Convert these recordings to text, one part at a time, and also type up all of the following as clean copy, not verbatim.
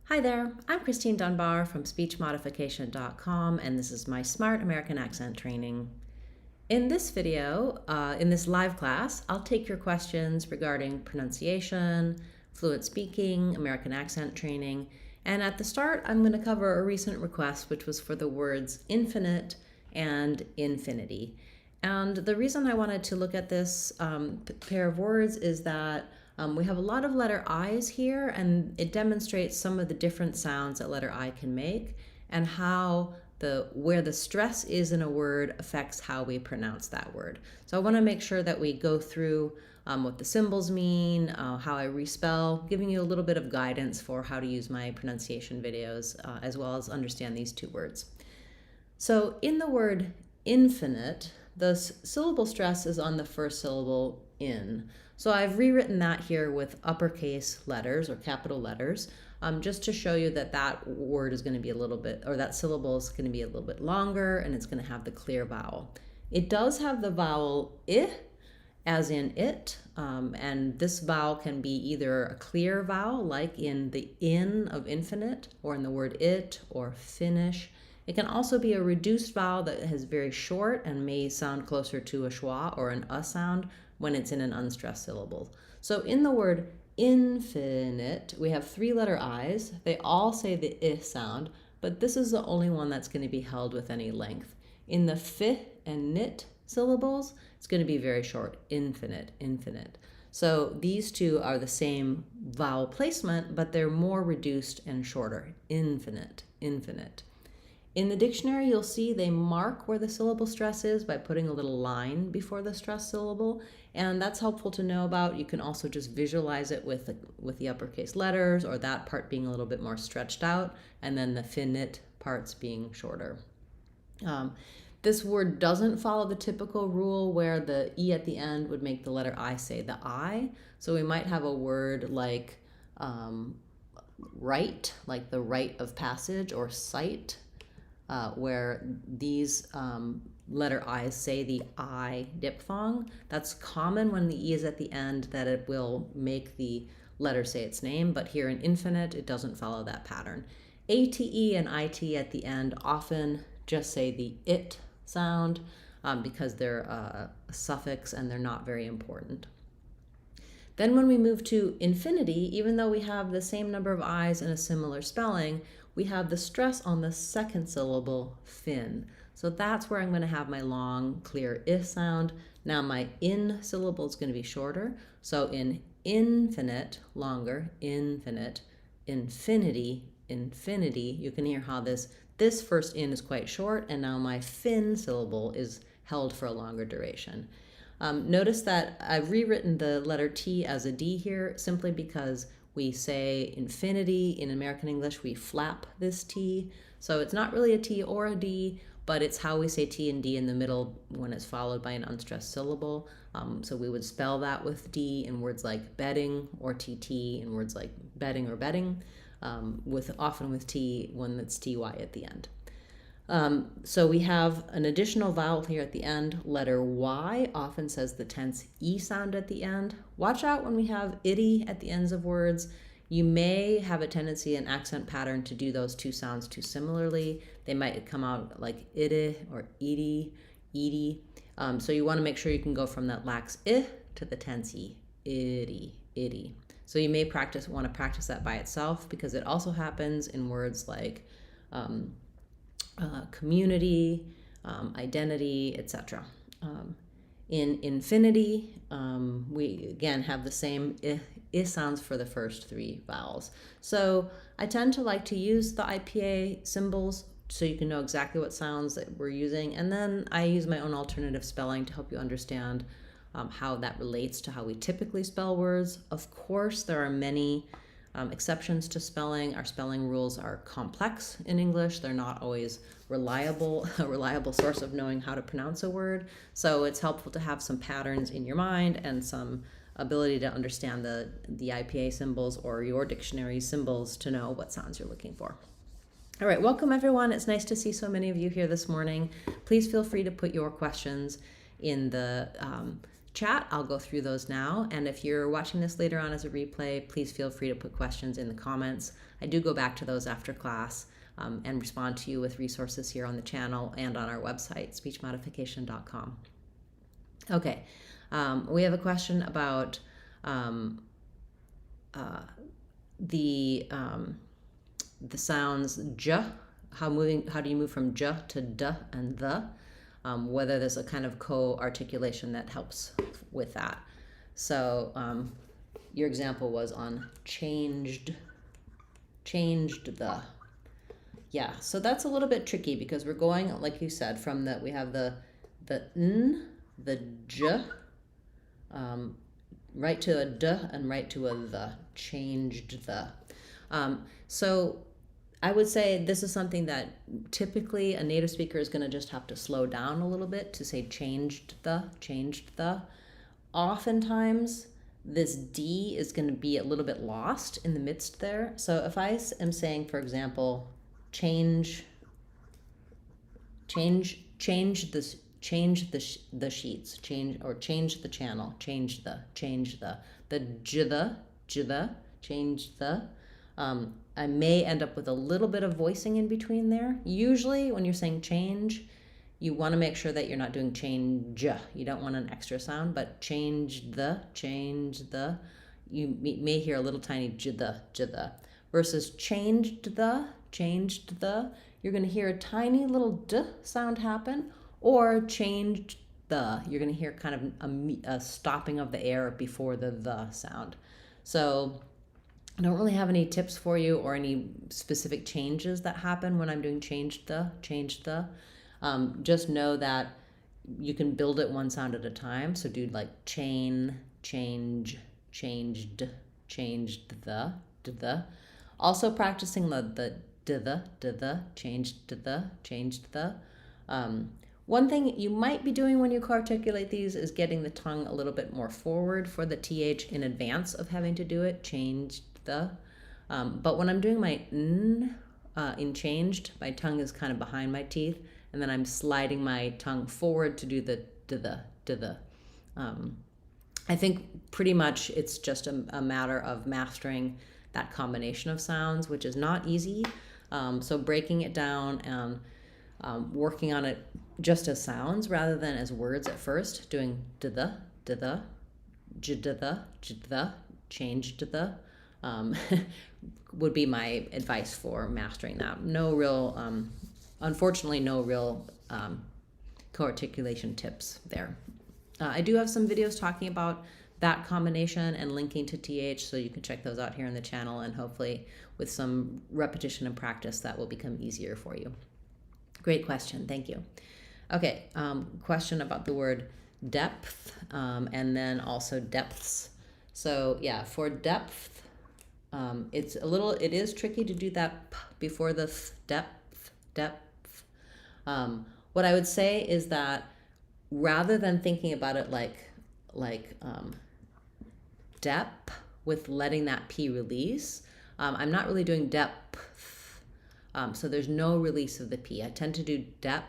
Hi there, I'm Christine Dunbar from speechmodification.com, and this is my Smart American Accent training. In this video, in this live class, I'll take your questions regarding pronunciation, fluent speaking, American accent training, and at the start, I'm going to cover a recent request, which was for the words infinite and infinity. And the reason I wanted to look at this pair of words is that we have a lot of letter I's here, and it demonstrates some of the different sounds that letter I can make and how where the stress is in a word affects how we pronounce that word. So I want to make sure that we go through what the symbols mean, how I respell, giving you a little bit of guidance for how to use my pronunciation videos, as well as understand these two words. So in the word infinite, the syllable stress is on the first syllable in. So I've rewritten that here with uppercase letters or capital letters, just to show you that that word is going to be a little bit, or that syllable is going to be a little bit longer, and it's going to have the clear vowel. It does have the vowel I, as in it, and this vowel can be either a clear vowel, like in the in of infinite, or in the word it, or finish. It can also be a reduced vowel that is very short and may sound closer to a schwa or an sound when it's in an unstressed syllable. So in the word infinite, we have three letter I's. They all say the I sound, but this is the only one that's going to be held with any length. In the fi and nit syllables, it's going to be very short, infinite, infinite. So these two are the same vowel placement, but they're more reduced and shorter, infinite, infinite. In the dictionary, you'll see they mark where the syllable stress is by putting a little line before the stressed syllable, and that's helpful to know about. You can also just visualize it with the uppercase letters, or that part being a little bit more stretched out, and then the finite parts being shorter. This word doesn't follow the typical rule where the E at the end would make the letter I say the I. So we might have a word like right, like the rite of passage, or sight, where these letter I's say the I diphthong. That's common when the E is at the end, that it will make the letter say its name, but here in infinite, it doesn't follow that pattern. ATE and IT at the end often just say the it sound because they're a suffix and they're not very important. Then when we move to infinity, even though we have the same number of I's and a similar spelling, we have the stress on the second syllable, fin. So that's where I'm going to have my long, clear I sound. Now my in syllable is going to be shorter. So in infinite, longer, infinite, infinity, infinity, you can hear how this first in is quite short, and now my fin syllable is held for a longer duration. Notice that I've rewritten the letter T as a D here simply because we say infinity in American English, we flap this T. So it's not really a T or a D, but it's how we say T and D in the middle when it's followed by an unstressed syllable. So we would spell that with D in words like bedding, or TT in words like bedding or bedding, often with T when it's TY at the end. So we have an additional vowel here at the end. Letter Y often says the tense E sound at the end. Watch out when we have itty at the ends of words. You may have a tendency, an accent pattern, to do those two sounds too similarly. They might come out like itty or edie, edie. So you want to make sure you can go from that lax I to the tense E, itty, itty. So you may want to practice that by itself, because it also happens in words like community, identity, etc. In infinity, we again have the same I sounds for the first three vowels. So I tend to like to use the IPA symbols so you can know exactly what sounds that we're using, and then I use my own alternative spelling to help you understand how that relates to how we typically spell words. Of course, there are many exceptions to spelling. Our spelling rules are complex in English. They're not always a reliable source of knowing how to pronounce a word. So it's helpful to have some patterns in your mind and some ability to understand the IPA symbols or your dictionary symbols to know what sounds you're looking for. All right, welcome everyone. It's nice to see so many of you here this morning. Please feel free to put your questions in the chat. I'll go through those now. And if you're watching this later on as a replay, please feel free to put questions in the comments. I do go back to those after class and respond to you with resources here on the channel and on our website, speechmodification.com. Okay, we have a question about the sounds j. How do you move from j to d and the? Whether there's a kind of co-articulation that helps with that. So your example was on changed the. Yeah, so that's a little bit tricky because we're going, like you said, from the, we have the n, the j, right to a d and right to a the, changed the. So I would say this is something that typically a native speaker is going to just have to slow down a little bit to say changed the. Oftentimes, this D is going to be a little bit lost in the midst there. So if I am saying, for example, change the sheets, change the channel, change the change the. I may end up with a little bit of voicing in between there. Usually when you're saying change, you want to make sure that you're not doing change. You don't want an extra sound, but change the. You may hear a little tiny the. Versus changed the. You're going to hear a tiny little d sound happen, or changed the. You're going to hear kind of a stopping of the air before the sound. So I don't really have any tips for you or any specific changes that happen when I'm doing changed the. Just know that you can build it one sound at a time. So do like chain, change, changed the. Also practicing the changed the. One thing you might be doing when you co-articulate these is getting the tongue a little bit more forward for the TH in advance of having to do it, changed the. But when I'm doing my n in changed, my tongue is kind of behind my teeth, and then I'm sliding my tongue forward to do the. I think pretty much it's just a matter of mastering that combination of sounds, which is not easy. So breaking it down and working on it just as sounds rather than as words at first, doing the, changed the, would be my advice for mastering that. Unfortunately, no real co-articulation tips there. I do have some videos talking about that combination and linking to TH, so you can check those out here on the channel, and hopefully with some repetition and practice that will become easier for you. Great question, thank you. Okay, question about the word depth, and then also depths. So yeah, for depth, it is tricky to do that p before the depth. What I would say is that rather than thinking about it like depth with letting that P release, I'm not really doing depth. So there's no release of the P. I tend to do depth,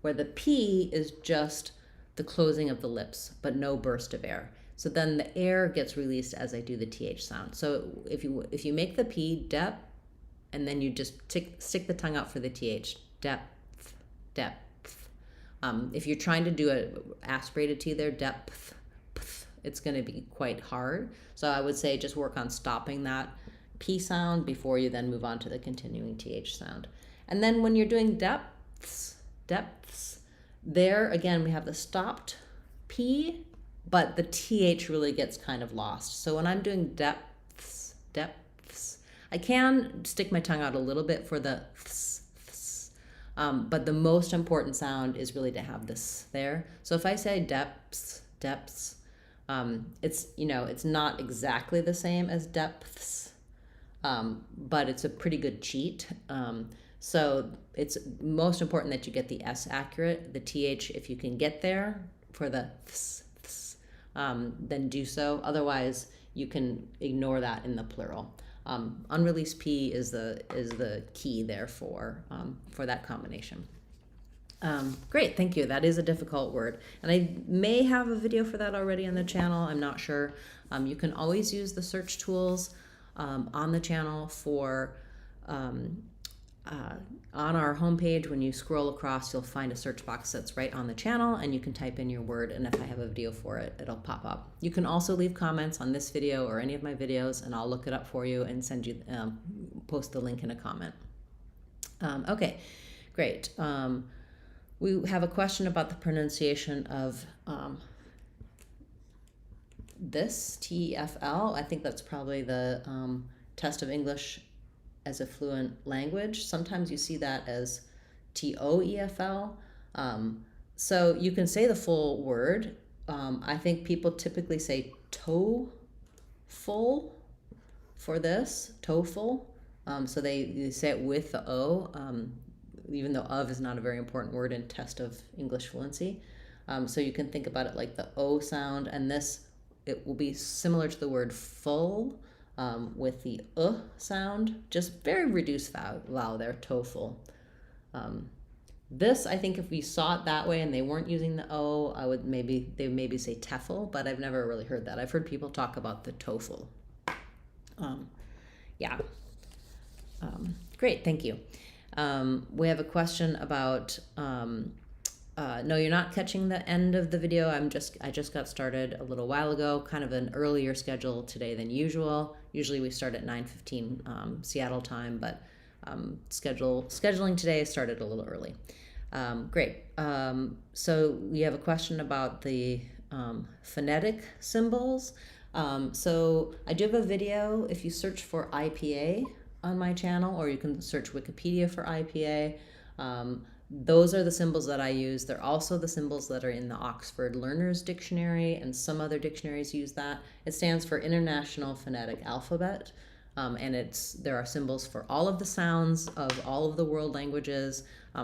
where the P is just the closing of the lips, but no burst of air. So then the air gets released as I do the TH sound. So if you make the P depth, and then you just stick the tongue out for the TH, depth. If you're trying to do a aspirated T there, depth, it's going to be quite hard. So I would say just work on stopping that P sound before you then move on to the continuing TH sound. And then when you're doing depths, there again we have the stopped P, but the TH really gets kind of lost. So when I'm doing depths, I can stick my tongue out a little bit for the but the most important sound is really to have this there. So if I say depths, it's not exactly the same as depths, but it's a pretty good cheat. So it's most important that you get the S accurate. The TH, if you can get there for the then do so. Otherwise, you can ignore that in the plural. Unreleased P is the key there for that combination. Great, thank you. That is a difficult word, and I may have a video for that already on the channel. I'm not sure. You can always use the search tools on the channel for on our homepage. When you scroll across, you'll find a search box that's right on the channel, and you can type in your word, and if I have a video for it, it'll pop up. You can also leave comments on this video or any of my videos, and I'll look it up for you and send you post the link in a comment. Okay, great. We have a question about the pronunciation of this, TOEFL. I think that's probably the test of English as a fluent language. Sometimes you see that as TOEFL. So you can say the full word. I think people typically say TOEFL for this, TOEFL. So they say it with the O, even though of is not a very important word in test of English fluency. So you can think about it like the O sound, and this, it will be similar to the word full, with the sound, just very reduced vowel there, TOEFL. This, I think if we saw it that way and they weren't using the O, they would maybe say TEFL, but I've never really heard that. I've heard people talk about the TOEFL. Yeah. Great, thank you. We have a question about, no, you're not catching the end of the video. I just got started a little while ago, kind of an earlier schedule today than usual. Usually we start at 9:15 Seattle time, but scheduling today started a little early. Great. So we have a question about the phonetic symbols. So I do have a video. If you search for IPA on my channel, or you can search Wikipedia for IPA, those are the symbols that I use. They're also the symbols that are in the Oxford Learner's Dictionary, and some other dictionaries use that. It stands for International Phonetic Alphabet, and there are symbols for all of the sounds of all of the world languages.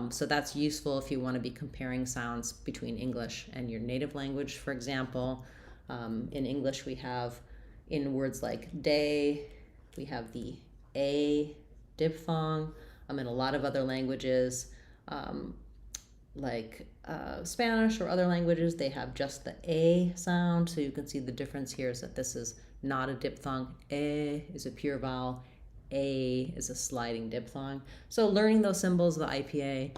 So that's useful if you want to be comparing sounds between English and your native language. For example, in English we have, in words like day, we have the A diphthong. In a lot of other languages, like Spanish or other languages, they have just the A sound. So you can see the difference here is that this is not a diphthong. A is a pure vowel. A is a sliding diphthong. So learning those symbols of the IPA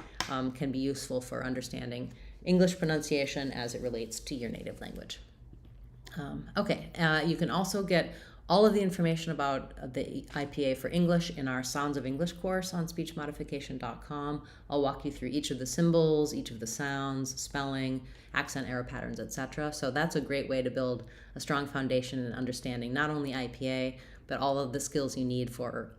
can be useful for understanding English pronunciation as it relates to your native language. Okay, you can also get all of the information about the IPA for English in our Sounds of English course on speechmodification.com. I'll walk you through each of the symbols, each of the sounds, spelling, accent error patterns, etc. So that's a great way to build a strong foundation in understanding not only IPA, but all of the skills you need for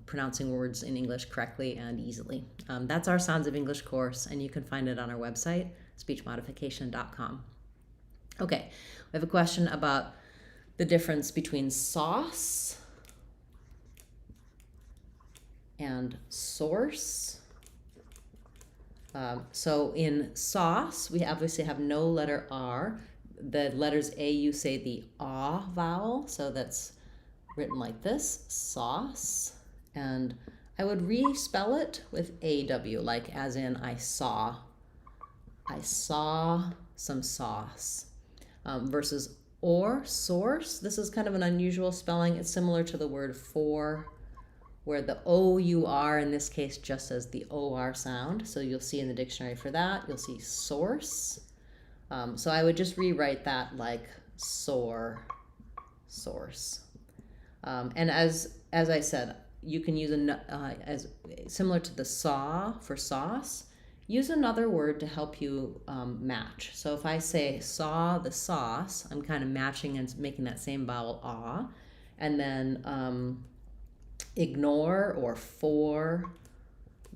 pronouncing words in English correctly and easily. That's our Sounds of English course, and you can find it on our website, speechmodification.com. Okay, we have a question about the difference between sauce and source. So in sauce, we obviously have no letter R. The letters A, you say the ah vowel, so that's written like this, sauce. And I would respell it with AW, like as in I saw some sauce, versus or source. This is kind of an unusual spelling. It's similar to the word for, where the O-U-R in this case just says the O-R sound. So you'll see in the dictionary for that, you'll see source. So I would just rewrite that like source. And as I said, you can use as similar to the saw for sauce, use another word to help you match. So if I say saw the sauce, I'm kind of matching and making that same vowel ah, and then ignore or for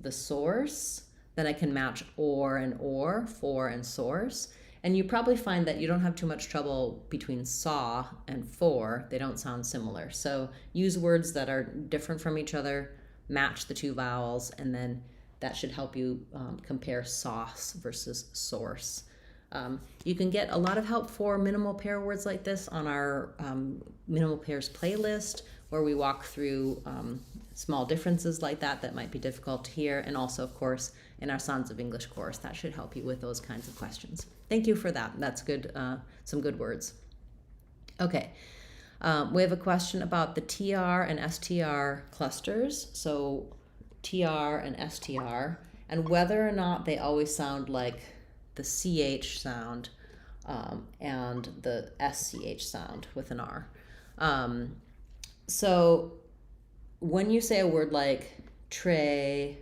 the source, then I can match or, for and source. And you probably find that you don't have too much trouble between saw and for. They don't sound similar. So use words that are different from each other, match the two vowels, and then that should help you compare sauce versus source. You can get a lot of help for minimal pair words like this on our minimal pairs playlist, where we walk through small differences like that might be difficult to hear, and also, of course, in our Sounds of English course. That should help you with those kinds of questions. Thank you for that. That's good. Some good words. Okay. We have a question about the TR and STR clusters, so TR and STR, and whether or not they always sound like the CH sound and the SCH sound with an R. So when you say a word like tray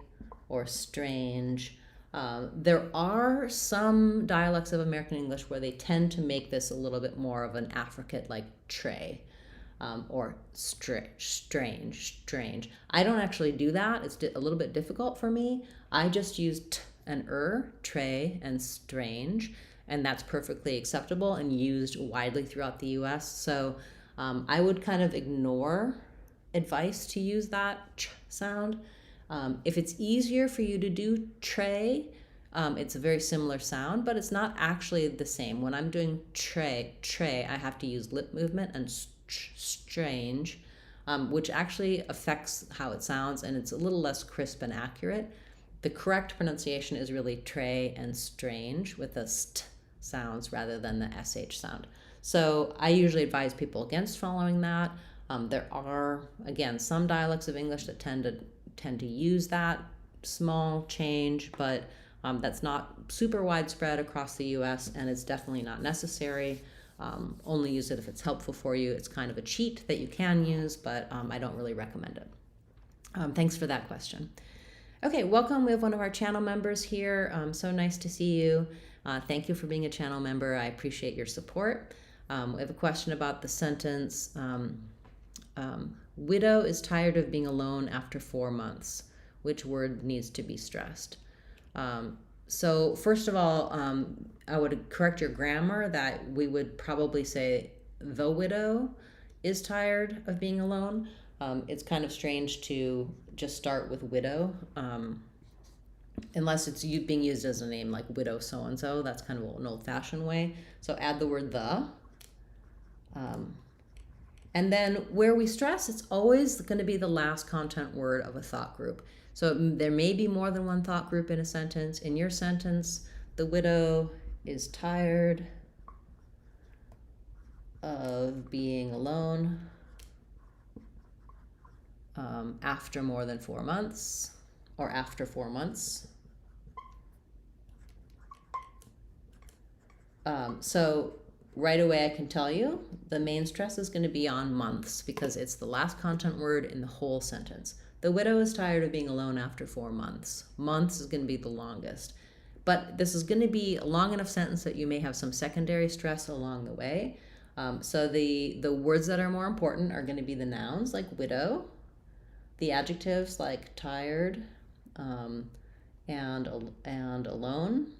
or strange, there are some dialects of American English where they tend to make this a little bit more of an affricate, like tray, or strange. I don't actually do that. It's a little bit difficult for me. I just use t and tray and strange, and that's perfectly acceptable and used widely throughout the US. So I would kind of ignore advice to use that ch sound. If it's easier for you to do tray, it's a very similar sound, but it's not actually the same. When I'm doing tray, I have to use lip movement and strange, which actually affects how it sounds, and it's a little less crisp and accurate. The correct pronunciation is really tray and strange with the st sounds rather than the sh sound. So I usually advise people against following that. There are, again, some dialects of English that tend to use that small change, but that's not super widespread across the US, and it's definitely not necessary. Only use it if it's helpful for you. It's kind of a cheat that you can use, but I don't really recommend it. Thanks for that question. Okay, welcome. We have one of our channel members here. So nice to see you. Thank you for being a channel member. I appreciate your support. We have a question about the sentence, widow is tired of being alone after 4 months. Which word needs to be stressed? So first of all, I would correct your grammar that we would probably say the widow is tired of being alone. It's kind of strange to just start with widow, unless it's being used as a name like widow so-and-so. That's kind of an old-fashioned way. So add the word the. And then where we stress, it's always going to be the last content word of a thought group. So there may be more than one thought group in a sentence. In your sentence, the widow is tired of being alone after more than 4 months, or after 4 months. So right away I can tell you the main stress is going to be on months because it's the last content word in the whole sentence. The widow is tired of being alone after 4 months. Months is going to be the longest. But this is going to be a long enough sentence that you may have some secondary stress along the way. So the words that are more important are going to be the nouns like widow, the adjectives like tired and alone,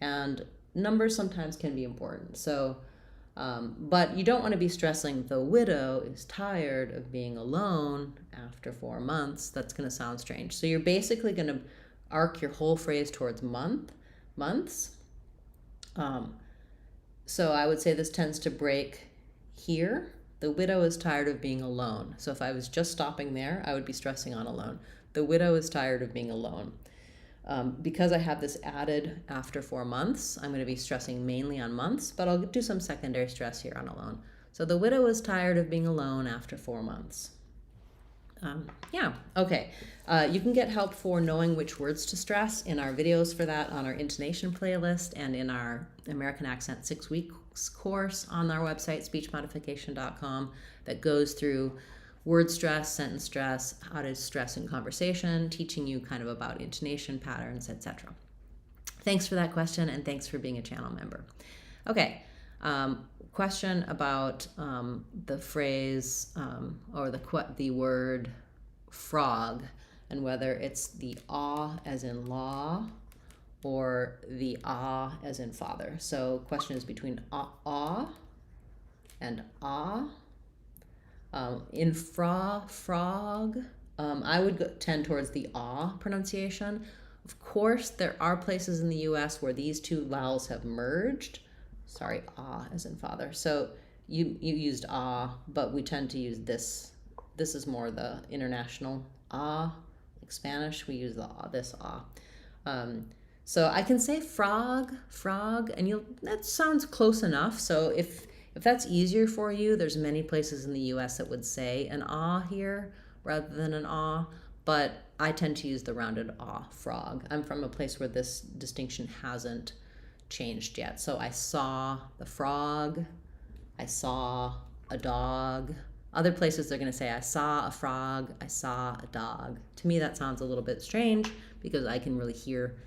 and numbers sometimes can be important. So, but you don't want to be stressing the widow is tired of being alone after 4 months. That's going to sound strange. So you're basically going to arc your whole phrase towards months. So I would say this tends to break here. The widow is tired of being alone. So if I was just stopping there, I would be stressing on alone. The widow is tired of being alone. Because I have this added after 4 months, I'm going to be stressing mainly on months, but I'll do some secondary stress here on alone. So the widow is tired of being alone after 4 months. Yeah, okay. You can get help for knowing which words to stress in our videos for that on our intonation playlist and in our American Accent 6 weeks course on our website, speechmodification.com, that goes through word stress, sentence stress, how to stress in conversation, teaching you kind of about intonation patterns, etc. Thanks for that question, and thanks for being a channel member. Okay, question about the phrase or the word frog, and whether it's the ah as in law or the ah as in father. So question is between ah and ah. In frog, I would tend towards the ah pronunciation. Of course, there are places in the US where these two vowels have merged. Sorry, ah as in father. So you used ah, but we tend to use this. This is more the international ah. Like Spanish, we use the ah, this ah. So I can say frog, and that sounds close enough. So if If that's easier for you, there's many places in the US that would say an ah here rather than an ah, but I tend to use the rounded ah, frog. I'm from a place where this distinction hasn't changed yet. So I saw the frog, I saw a dog. Other places they're going to say I saw a frog, I saw a dog. To me that sounds a little bit strange because I can really hear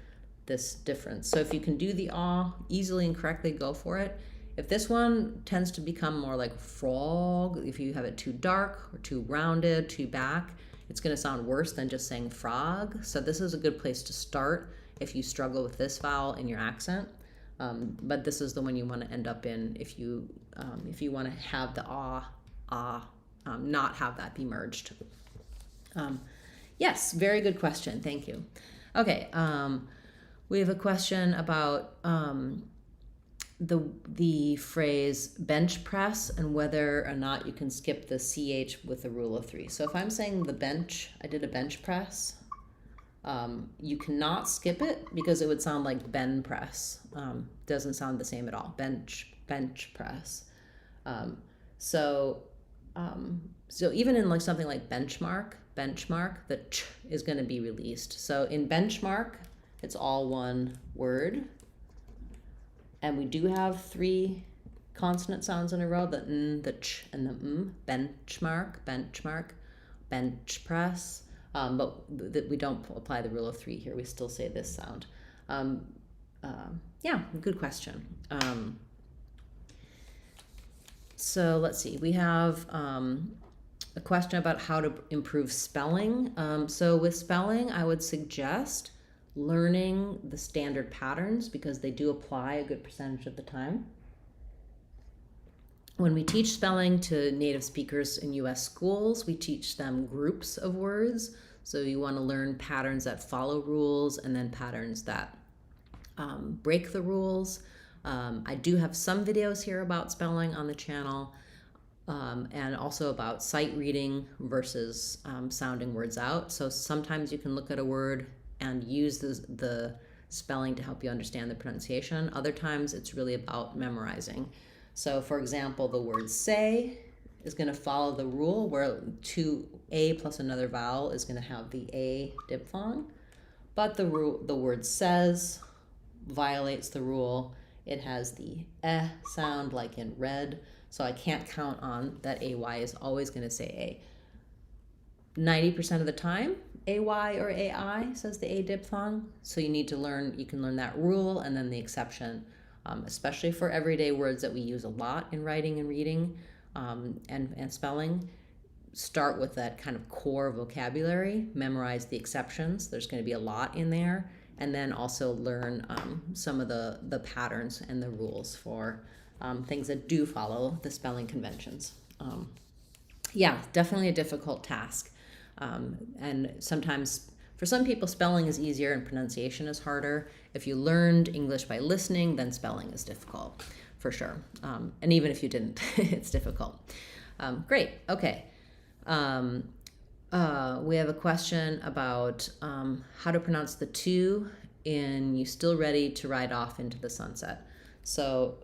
this difference. So if you can do the ah easily and correctly, go for it. If this one tends to become more like frog, if you have it too dark or too rounded, too back, it's going to sound worse than just saying frog. So this is a good place to start if you struggle with this vowel in your accent. But this is the one you want to end up in if you want to have the not have that be merged. Yes, very good question. Thank you. Okay, we have a question about the phrase bench press and whether or not you can skip the CH with the rule of 3. So if I'm saying the bench, I did a bench press, you cannot skip it because it would sound like ben press. Doesn't sound the same at all. Bench press. So even in like something like benchmark, the ch is going to be released. So in benchmark, it's all one word. And we do have 3 consonant sounds in a row, the n, the ch, and the m. Benchmark, bench press. But we don't apply the rule of 3 here. We still say this sound. Yeah, good question. So let's see. We have a question about how to improve spelling. So with spelling, I would suggest learning the standard patterns because they do apply a good percentage of the time. When we teach spelling to native speakers in US schools, we teach them groups of words. So you want to learn patterns that follow rules and then patterns that break the rules. I do have some videos here about spelling on the channel and also about sight reading versus sounding words out. So sometimes you can look at a word and use the spelling to help you understand the pronunciation. Other times it's really about memorizing. So for example, the word say is going to follow the rule where a plus another vowel is going to have the a diphthong, but the word says violates the rule. It has the sound like in red, so I can't count on that ay is always going to say a. 90% of the time, ay or ai says the a diphthong, so you need to learn, you can learn that rule and then the exception, especially for everyday words that we use a lot in writing and reading and spelling. Start with that kind of core vocabulary, memorize the exceptions. There's going to be a lot in there, and then also learn some of the patterns and the rules for things that do follow the spelling conventions. Yeah, definitely a difficult task. And sometimes for some people spelling is easier and pronunciation is harder. If you learned English by listening, then spelling is difficult for sure. And even if you didn't, it's difficult. Great, okay. We have a question about how to pronounce the to in You Still Ready to Ride Off into the Sunset. So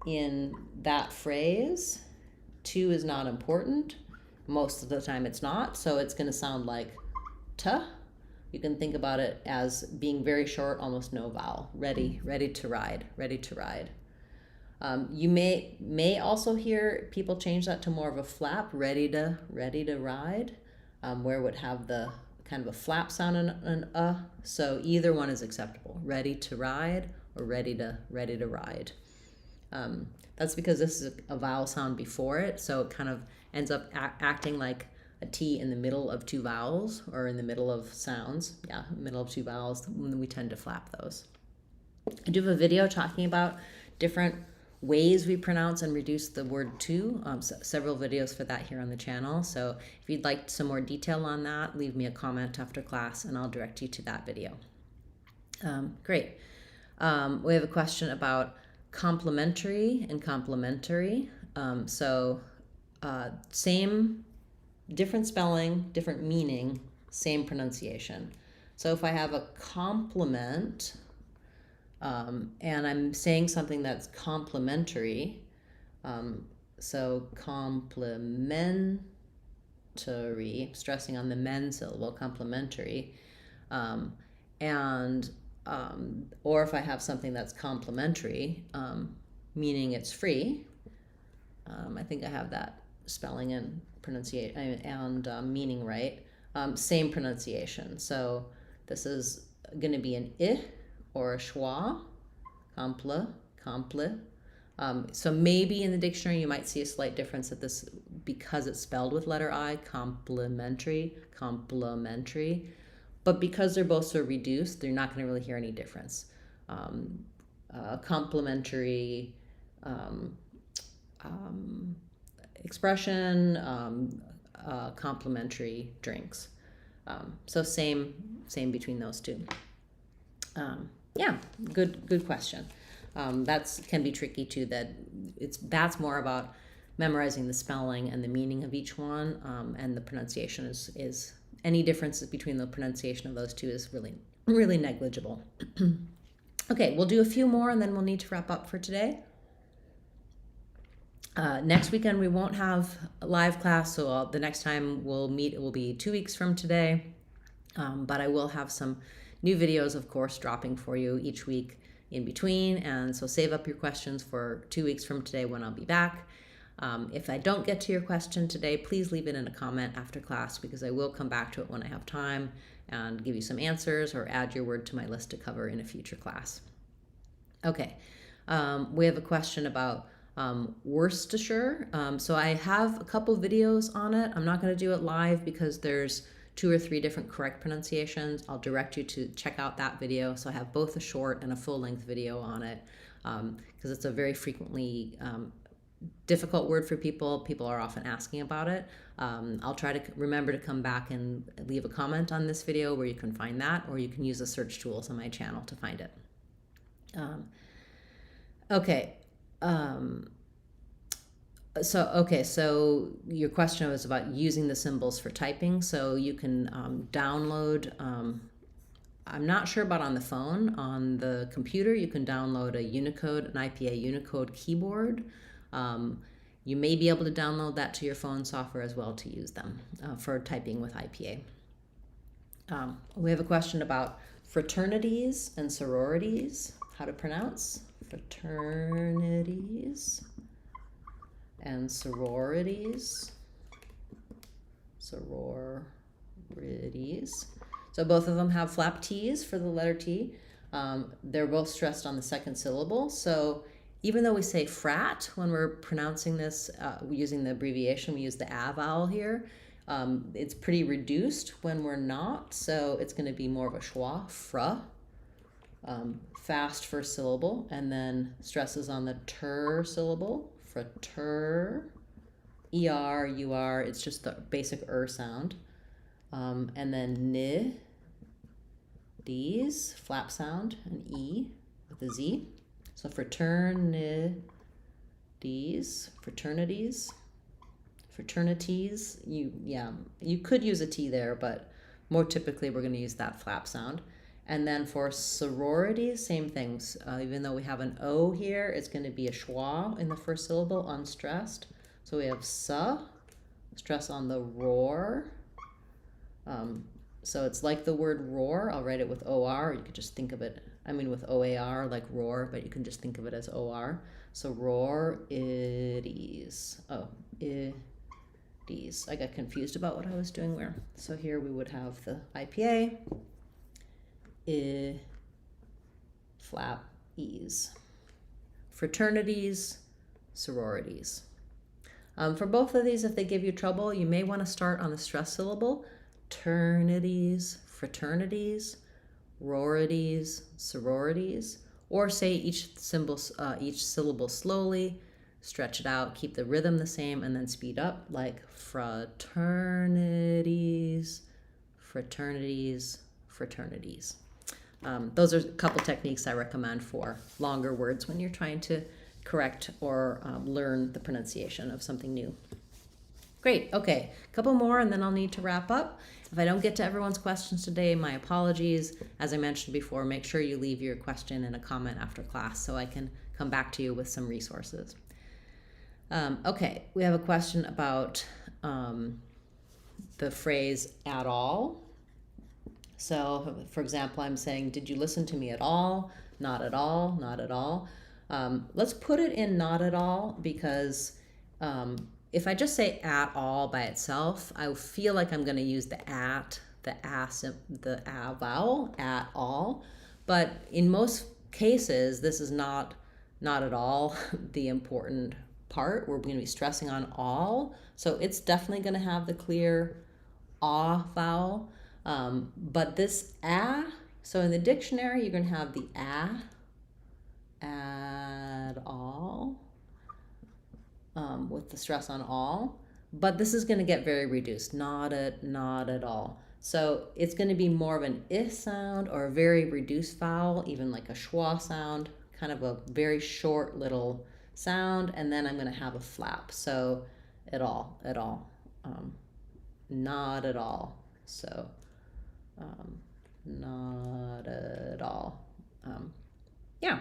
in that phrase, to is not important. Most of the time it's not, so it's going to sound like t. You can think about it as being very short, almost no vowel. Ready to ride, ready to ride. You may also hear people change that to more of a flap, ready to ride, where it would have the kind of a flap sound and so either one is acceptable, ready to ride or ready to ride. That's because this is a vowel sound before it, so it kind of ends up acting like a T in the middle of 2 vowels or in the middle of sounds. Yeah, middle of 2 vowels, we tend to flap those. I do have a video talking about different ways we pronounce and reduce the word to, several videos for that here on the channel. So if you'd like some more detail on that, leave me a comment after class and I'll direct you to that video. Great. We have a question about complementary and complementary. Same, different spelling, different meaning, same pronunciation. So if I have a complement and I'm saying something that's complementary, So complementary, stressing on the men syllable, complementary. And or if I have something that's complementary, meaning it's free, I think I have that spelling and pronunciation and meaning right. Same pronunciation. So this is going to be an I or a schwa, comple. So maybe in the dictionary you might see a slight difference at this because it's spelled with letter I, complementary. But because they're both so reduced, they're not going to really hear any difference. Complementary expression, complementary drinks. So same between those two. Yeah, good question. That's can be tricky too. That's more about memorizing the spelling and the meaning of each one, and the pronunciation is any differences between the pronunciation of those two is really negligible. Okay, we'll do a few more and then we'll need to wrap up for today. Next weekend we won't have a live class, so the next time we'll meet it will be 2 weeks from today. But I will have some new videos, of course, dropping for you each week in between, and so save up your questions for 2 weeks from today when I'll be back. If I don't get to your question today, please leave it in a comment after class because I will come back to it when I have time and give you some answers or add your word to my list to cover in a future class. Okay, we have a question about Worcestershire. So I have a couple videos on it. I'm not going to do it live because there's 2 or 3 different correct pronunciations. I'll direct you to check out that video. So I have both a short and a full-length video on it because it's a very frequently difficult word for people. People are often asking about it. I'll try to remember to come back and leave a comment on this video where you can find that, or you can use the search tools on my channel to find it. Okay. So your question was about using the symbols for typing. So you can download, I'm not sure about on the phone. On the computer, you can download an IPA Unicode keyboard. You may be able to download that to your phone software as well to use them for typing with IPA. We have a question about fraternities and sororities, how to pronounce fraternities and sororities. So both of them have flap T's for the letter T. They're both stressed on the second syllable. So even though we say frat when we're pronouncing this, using the abbreviation, we use the A vowel here. It's pretty reduced when we're not. So it's going to be more of a schwa, fra. Fast first syllable, and then stresses on the ter syllable, frater, er, ur, it's just the basic sound. And then ni, d's, flap sound, and e with a z. So fraternities, fraternities, you could use a T there, but more typically we're going to use that flap sound. And then for sororities, same things. Even though we have an O here, it's going to be a schwa in the first syllable, unstressed. So we have sa, stress on the roar. So it's like the word roar. I'll write it with O-R. You could just think of it, with O-A-R, like roar, but you can just think of it as O-R. So roar, ides. Oh, ides. I got confused about what I was doing where. So here we would have the IPA. Flap e's. Fraternities, sororities. For both of these, if they give you trouble, you may want to start on the stress syllable. Ternities, fraternities, rorities, sororities, or say each syllable slowly, stretch it out, keep the rhythm the same, and then speed up, like fraternities, fraternities, fraternities. Those are a couple techniques I recommend for longer words when you're trying to correct or learn the pronunciation of something new. Great, okay, a couple more and then I'll need to wrap up. If I don't get to everyone's questions today, my apologies. As I mentioned before, make sure you leave your question in a comment after class so I can come back to you with some resources. Okay, we have a question about the phrase at all. So, for example, I'm saying, did you listen to me at all? Not at all, not at all. Let's put it in not at all because if I just say at all by itself, I feel like I'm going to use the vowel, at all. But in most cases, this is not at all the important part. We're going to be stressing on all. So it's definitely going to have the clear vowel. But this so in the dictionary, you're going to have the at all, with the stress on all. But this is going to get very reduced, not at all. So it's going to be more of an I sound or a very reduced vowel, even like a schwa sound, kind of a very short little sound. And then I'm going to have a flap. So at all, not at all. So not at all. Yeah.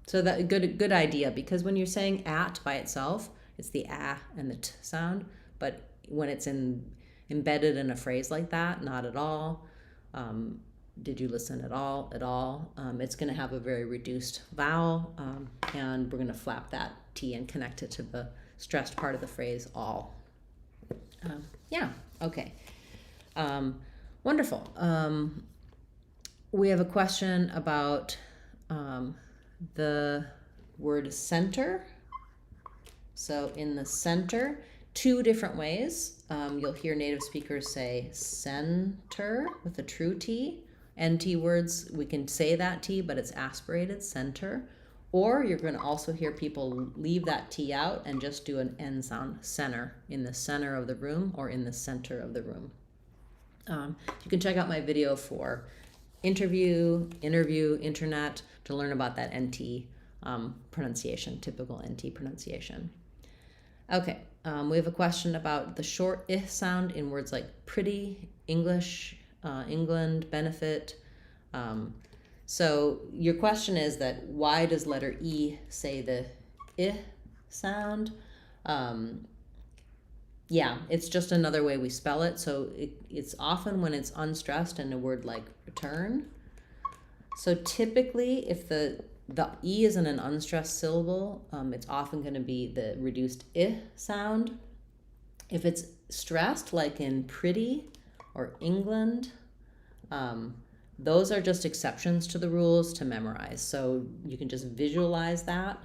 So that good idea, because when you're saying at by itself, it's the and the t sound. But when it's embedded in a phrase like that, not at all, did you listen at all, it's going to have a very reduced vowel, and we're going to flap that T and connect it to the stressed part of the phrase all. Yeah, okay. Wonderful. We have a question about the word center. So in the center, two different ways. You'll hear native speakers say center with a true T. NT words, we can say that T, but it's aspirated, center. Or you're going to also hear people leave that T out and just do an N sound, center, in the center of the room or in the center of the room. You can check out my video for interview, internet, to learn about that NT pronunciation, typical NT pronunciation. Okay, we have a question about the short I sound in words like pretty, English, England, benefit. So your question is that why does letter E say the I sound? Yeah, it's just another way we spell it. So it's often when it's unstressed in a word like return. So typically, if the E is in an unstressed syllable, it's often going to be the reduced I sound. If it's stressed, like in pretty or England, those are just exceptions to the rules to memorize. So you can just visualize that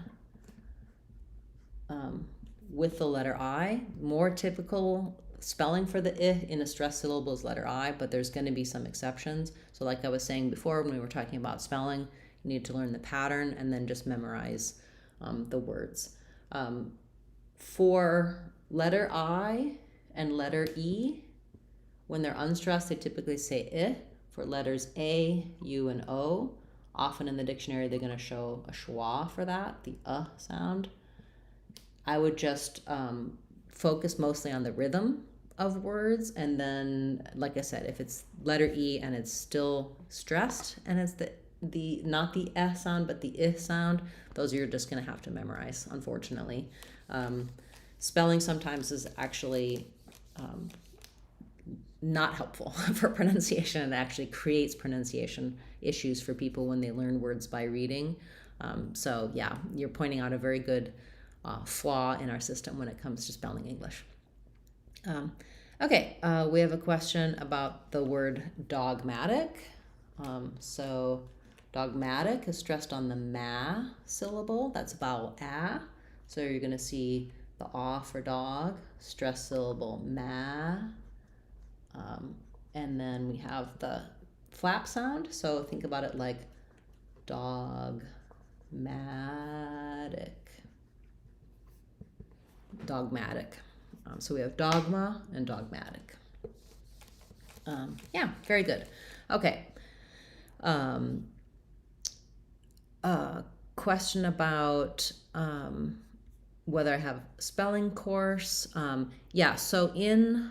with the letter I. More typical spelling for the I in a stressed syllable is letter I, but there's going to be some exceptions. So like I was saying before when we were talking about spelling, you need to learn the pattern and then just memorize the words. For letter I and letter E, when they're unstressed, they typically say I. For letters A, U, and O, often in the dictionary they're going to show a schwa for that, the sound. I would just focus mostly on the rhythm of words, and then, like I said, if it's letter E and it's still stressed and it's the not the sound but the I sound, those you're just going to have to memorize, unfortunately. Spelling sometimes is actually not helpful for pronunciation. It actually creates pronunciation issues for people when they learn words by reading. So yeah, you're pointing out a very good flaw in our system when it comes to spelling English. Okay, we have a question about the word dogmatic. So dogmatic is stressed on the ma syllable. That's vowel a. So you're going to see the for dog, stress syllable ma. And then we have the flap sound. So think about it like dogmatic. So we have dogma and dogmatic. Yeah, very good. Okay. Question about whether I have a spelling course. Yeah, so in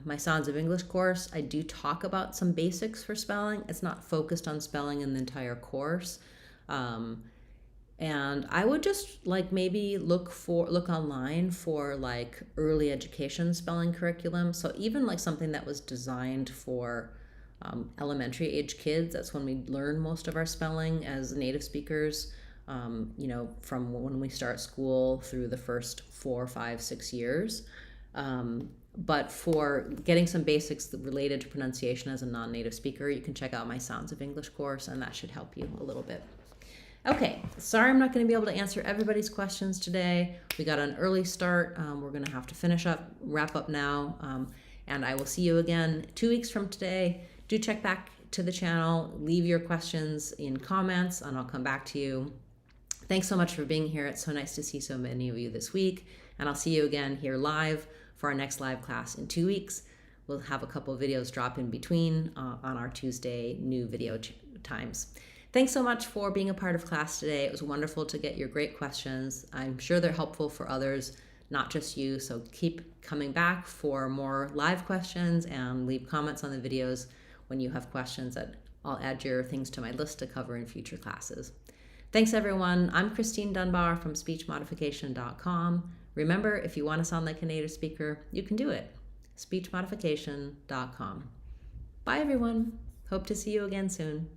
my Sounds of English course, I do talk about some basics for spelling. It's not focused on spelling in the entire course. And I would just like maybe look online for like early education spelling curriculum. So even like something that was designed for elementary age kids. That's when we learn most of our spelling as native speakers. From when we start school through the first 4, 5, 6 years. But for getting some basics related to pronunciation as a non-native speaker, you can check out my Sounds of English course, and that should help you a little bit. Okay, sorry I'm not going to be able to answer everybody's questions today. We got an early start. We're going to have to wrap up now, and I will see you again 2 weeks from today. Do check back to the channel, leave your questions in comments, and I'll come back to you. Thanks so much for being here. It's so nice to see so many of you this week, and I'll see you again here live for our next live class in 2 weeks. We'll have a couple of videos drop in between on our Tuesday new video times. Thanks so much for being a part of class today. It was wonderful to get your great questions. I'm sure they're helpful for others, not just you. So keep coming back for more live questions and leave comments on the videos when you have questions that I'll add your things to my list to cover in future classes. Thanks everyone. I'm Christine Dunbar from speechmodification.com. Remember, if you want to sound like a native speaker, you can do it. speechmodification.com. Bye everyone. Hope to see you again soon.